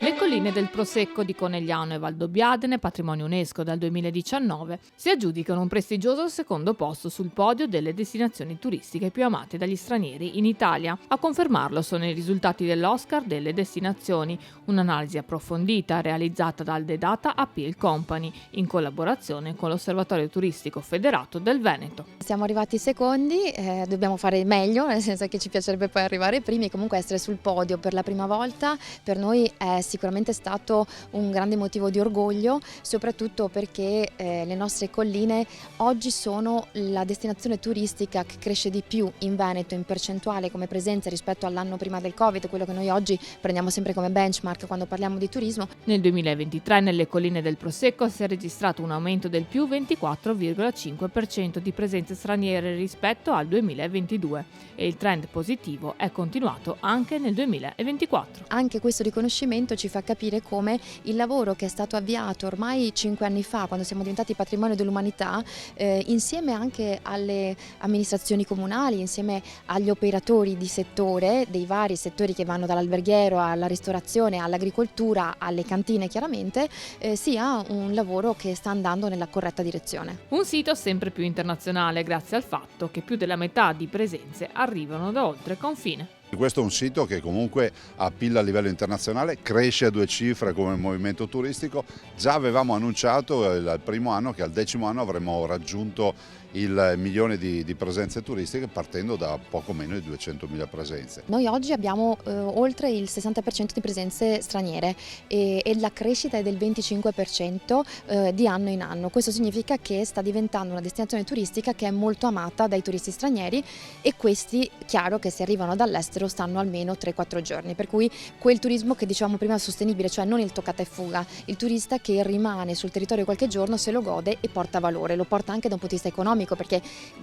Le colline del Prosecco di Conegliano e Valdobbiadene, patrimonio UNESCO dal 2019, si aggiudicano un prestigioso secondo posto sul podio delle destinazioni turistiche più amate dagli stranieri in Italia. A confermarlo sono i risultati dell'Oscar delle destinazioni, un'analisi approfondita realizzata dal The Data Appeal Company in collaborazione con l'Osservatorio Turistico Federato del Veneto. Siamo arrivati secondi, dobbiamo fare meglio, nel senso che ci piacerebbe poi arrivare primi e comunque essere sul podio per la prima volta. Per noi è sicuramente stato un grande motivo di orgoglio, soprattutto perché le nostre colline oggi sono la destinazione turistica che cresce di più in Veneto in percentuale come presenza rispetto all'anno prima del Covid, quello che noi oggi prendiamo sempre come benchmark quando parliamo di turismo. Nel 2023 nelle colline del Prosecco si è registrato un aumento del più 24,5% di presenze straniere rispetto al 2022 e il trend positivo è continuato anche nel 2024. Anche questo riconoscimento ci fa capire come il lavoro che è stato avviato ormai 5 anni fa, quando siamo diventati patrimonio dell'umanità, insieme anche alle amministrazioni comunali, insieme agli operatori di settore, dei vari settori che vanno dall'alberghiero alla ristorazione, all'agricoltura, alle cantine chiaramente, sia un lavoro che sta andando nella corretta direzione. Un sito sempre più internazionale grazie al fatto che più della metà di presenze arrivano da oltre confine. Questo è un sito che comunque appilla a livello internazionale, cresce a 2 cifre come movimento turistico. Già avevamo annunciato al primo anno che al 10° anno avremmo raggiunto il 1.000.000 di presenze turistiche partendo da poco meno di 200.000 presenze. Noi oggi abbiamo oltre il 60% di presenze straniere e la crescita è del 25% di anno in anno. Questo significa che sta diventando una destinazione turistica che è molto amata dai turisti stranieri e questi, chiaro che se arrivano dall'estero, stanno almeno 3-4 giorni, per cui quel turismo che dicevamo prima sostenibile, cioè non il toccata e fuga, il turista che rimane sul territorio qualche giorno, se lo gode e porta valore, lo porta anche da un punto di vista economico, perché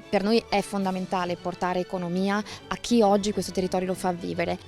per noi è fondamentale portare economia a chi oggi questo territorio lo fa vivere.